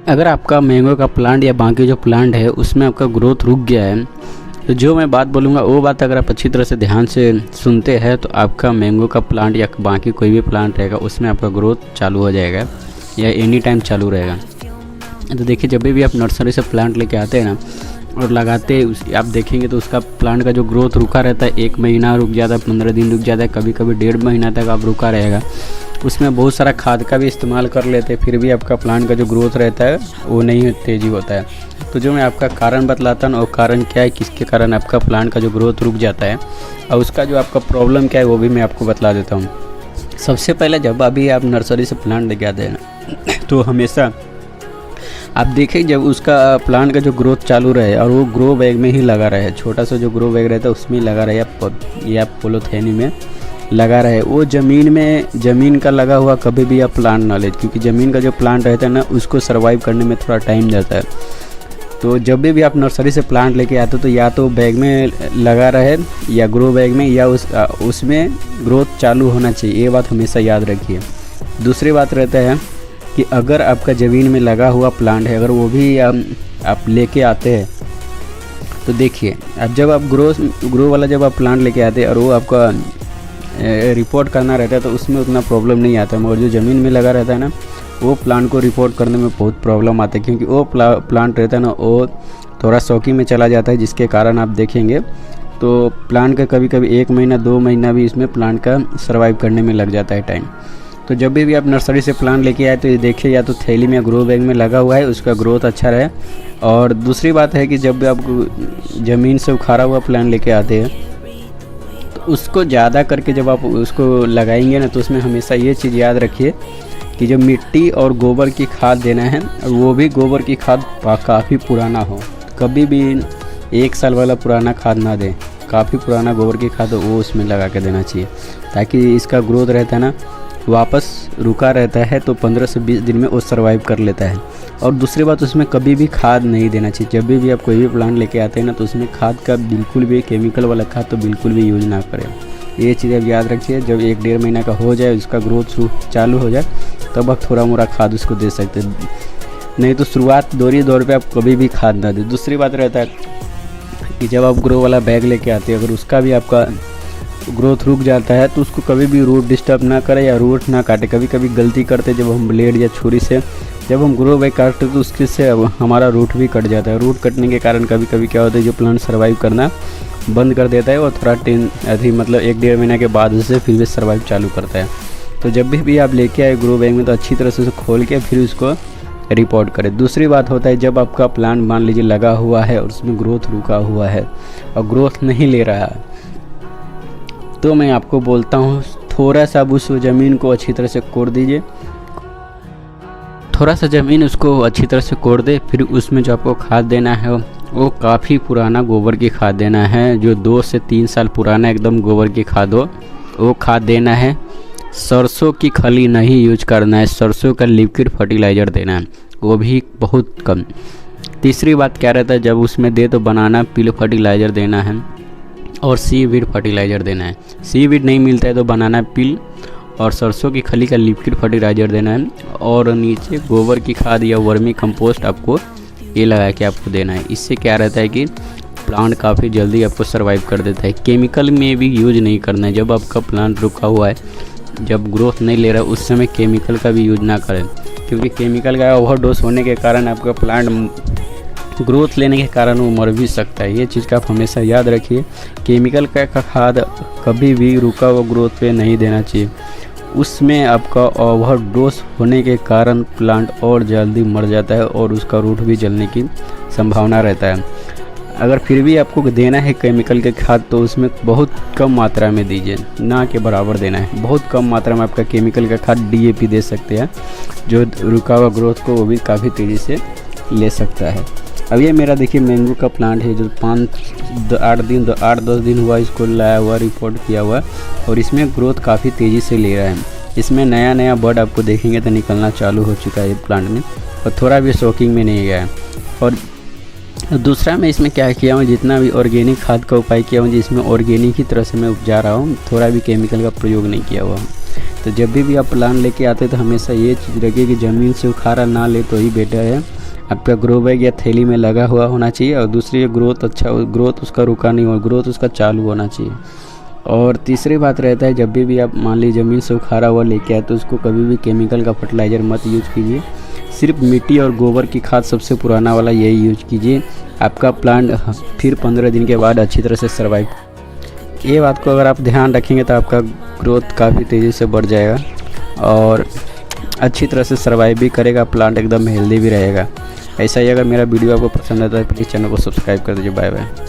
अगर आपका मैंगो का प्लांट या बाकी जो प्लांट है उसमें आपका ग्रोथ रुक गया है, तो जो मैं बात बोलूँगा वो बात अगर आप अच्छी तरह से ध्यान से सुनते हैं तो आपका मैंगो का प्लांट या बाकी कोई भी प्लांट रहेगा उसमें आपका ग्रोथ चालू हो जाएगा या एनी टाइम चालू रहेगा। तो देखिए, जब भी आप नर्सरी से प्लांट लेके आते हैं ना और लगाते हैं, आप देखेंगे तो उसका प्लांट का जो ग्रोथ रुका रहता है, 1 महीना रुक जाता है, 15 दिन रुक जाता है, कभी कभी 1.5 महीना तक आप रुका रहेगा। उसमें बहुत सारा खाद का भी इस्तेमाल कर लेते हैं, फिर भी आपका प्लांट का जो ग्रोथ रहता है वो नहीं तेज़ी होता है। तो जो मैं आपका कारण बतलाता हूँ, और कारण क्या है, किसके कारण आपका प्लांट का जो ग्रोथ रुक जाता है और उसका जो आपका प्रॉब्लम क्या है वो भी मैं आपको बतला देता हूँ। सबसे पहले जब अभी आप नर्सरी से प्लांट लेके आते हैं ना, तो हमेशा आप देखें जब उसका प्लांट का जो ग्रोथ चालू रहे और वो ग्रो बैग में ही लगा रहे, छोटा सा जो ग्रो बैग रहता है उसमें ही लगा रहे या पोलोथैनी में लगा रहे, वो ज़मीन का लगा हुआ कभी भी आप प्लांट ना ले, क्योंकि ज़मीन का जो प्लांट रहता है ना उसको सर्वाइव करने में थोड़ा टाइम जाता है। तो जब भी आप नर्सरी से प्लांट लेके आते हो तो या तो बैग में लगा रहे या ग्रो बैग में, या उसमें ग्रोथ चालू होना चाहिए, ये बात हमेशा याद रखिए। दूसरी बात रहता है कि अगर आपका ज़मीन में लगा हुआ प्लांट है, अगर वो भी आप लेके आते हैं तो देखिए, अब जब आप ग्रो वाला जब आप प्लांट लेके आते हैं और वो आपका रिपोर्ट करना रहता है तो उसमें उतना प्रॉब्लम नहीं आता, मगर जो ज़मीन में लगा रहता है ना वो प्लांट को रिपोर्ट करने में बहुत प्रॉब्लम आता है, क्योंकि वो प्लांट रहता है ना वो थोड़ा शौकी में चला जाता है, जिसके कारण आप देखेंगे तो प्लांट का कभी कभी 1 महीना 2 महीना भी इसमें प्लांट का सर्वाइव करने में लग जाता है टाइम। तो जब भी आप नर्सरी से प्लांट लेके आए तो ये देखिए, या तो थैली में या ग्रो बैग में लगा हुआ है, उसका ग्रोथ अच्छा रहे। और दूसरी बात है कि जब भी आप ज़मीन से उखाड़ा हुआ प्लांट लेके आते हैं तो उसको ज़्यादा करके जब आप उसको लगाएंगे ना, तो उसमें हमेशा ये चीज़ याद रखिए कि जो मिट्टी और गोबर की खाद देना है, वो भी गोबर की खाद काफ़ी पुराना हो, कभी भी 1 साल वाला पुराना खाद ना दें, काफ़ी पुराना गोबर की खाद वो उसमें लगा के देना चाहिए, ताकि इसका ग्रोथ रहता है ना वापस रुका रहता है, तो 15 से 20 दिन में वो सर्वाइव कर लेता है। और दूसरी बात, उसमें कभी भी खाद नहीं देना चाहिए। जब भी आप कोई भी प्लांट लेके आते हैं ना तो उसमें खाद का बिल्कुल भी, केमिकल वाला खाद तो बिल्कुल भी यूज़ ना करें। ये चीज़ आप याद रखिए। जब 1-1.5 महीना का हो जाए, उसका ग्रोथ चालू हो जाए, तब आप थोड़ा मोड़ा खाद उसको दे सकते हैं, नहीं तो शुरुआत दौर पे आप कभी भी खाद ना दें। दूसरी बात रहता है कि जब आप ग्रो वाला बैग लेके आते हैं, अगर उसका भी आपका ग्रोथ रुक जाता है तो उसको कभी भी रूट डिस्टर्ब ना करें या रूट ना काटे। कभी कभी गलती करते जब हम ब्लेड या छुरी से जब हम ग्रो बैग काटते तो उसके से हमारा रूट भी कट जाता है। रूट कटने के कारण कभी कभी क्या होता है, जो प्लांट सर्वाइव करना बंद कर देता है और थोड़ा मतलब 1-1.5 महीना के बाद उससे फिर भी सर्वाइव चालू करता है। तो जब भी आप लेके आए ग्रो बैग में तो अच्छी तरह से उसे खोल के फिर उसको रिपोर्ट करें। दूसरी बात होता है, जब आपका प्लांट मान लीजिए लगा हुआ है और उसमें ग्रोथ रुका हुआ है और ग्रोथ नहीं ले रहा है, तो मैं आपको बोलता हूँ थोड़ा सा उस ज़मीन को अच्छी तरह से कोड़ दीजिए, थोड़ा सा ज़मीन उसको अच्छी तरह से कोड़ दे। फिर उसमें जो आपको खाद देना है वो काफ़ी पुराना गोबर की खाद देना है, जो 2 से 3 साल पुराना एकदम गोबर की खाद हो, वो खाद देना है। सरसों की खली नहीं यूज करना है, सरसों का लिक्विड फर्टिलाइज़र देना है, वो भी बहुत कम। तीसरी बात क्या रहता है, जब उसमें दे तो बनाना पील फर्टिलाइज़र देना है और सीवीड फर्टिलाइज़र देना है। सीवीड नहीं मिलता है तो बनाना पील और सरसों की खली का लिक्विड फर्टिलाइज़र देना है, और नीचे गोबर की खाद या वर्मी कंपोस्ट आपको ये लगा के आपको देना है। इससे क्या रहता है कि प्लांट काफ़ी जल्दी आपको सर्वाइव कर देता है। केमिकल में भी यूज नहीं करना है। जब आपका प्लांट रुका हुआ है, जब ग्रोथ नहीं ले रहा है, उस समय केमिकल का भी यूज ना करें, क्योंकि केमिकल का ओवरडोज होने के कारण आपका प्लांट ग्रोथ लेने के कारण वो मर भी सकता है। ये चीज़ का आप हमेशा याद रखिए। केमिकल का खाद कभी भी रुका हुआ ग्रोथ पे नहीं देना चाहिए, उसमें आपका ओवरडोज होने के कारण प्लांट और जल्दी मर जाता है और उसका रूट भी जलने की संभावना रहता है। अगर फिर भी आपको देना है केमिकल के खाद तो उसमें बहुत कम मात्रा में दीजिए, ना के बराबर देना है। बहुत कम मात्रा में आपका केमिकल का खाद DAP दे सकते हैं, जो रुका हुआ ग्रोथ को वो भी काफ़ी तेज़ी से ले सकता है। अब ये मेरा देखिए मैंगो का प्लांट है, जो 8-10 दिन हुआ इसको लाया हुआ, रिपोर्ट किया हुआ, और इसमें ग्रोथ काफ़ी तेज़ी से ले रहा है। इसमें नया बर्ड आपको देखेंगे तो निकलना चालू हो चुका है ये प्लांट में, और थोड़ा भी शॉकिंग में नहीं गया है। और दूसरा मैं इसमें क्या किया हूँ, जितना भी ऑर्गेनिक खाद का उपाय किया हूँ, जिसमें ऑर्गेनिक की तरह से मैं उपजा रहा हूँ, थोड़ा भी केमिकल का प्रयोग नहीं किया हुआ हूँ। तो जब भी आप प्लांट लेके आते तो हमेशा ये चीज़ रखिए कि ज़मीन से उखाड़ा ना ले तो ही बेटर है। आपका ग्रो बैग या थैली में लगा हुआ होना चाहिए। और दूसरी ग्रोथ अच्छा, ग्रोथ उसका रुका नहीं हो, ग्रोथ उसका चालू होना चाहिए। और तीसरी बात रहता है, जब भी आप मान लीजिए ज़मीन से उखाड़ा हुआ लेके आए तो उसको कभी भी केमिकल का फर्टिलाइज़र मत यूज कीजिए। सिर्फ मिट्टी और गोबर की खाद सबसे पुराना वाला यही यूज कीजिए। आपका प्लांट फिर 15 दिन के बाद अच्छी तरह से सर्वाइव, ये बात को अगर आप ध्यान रखेंगे तो आपका ग्रोथ काफ़ी तेज़ी से बढ़ जाएगा और अच्छी तरह से सर्वाइव भी करेगा, प्लांट एकदम हेल्दी भी रहेगा। ऐसा ही अगर मेरा वीडियो आपको पसंद आता है प्लीज़ चैनल को सब्सक्राइब कर दीजिए। Bye bye.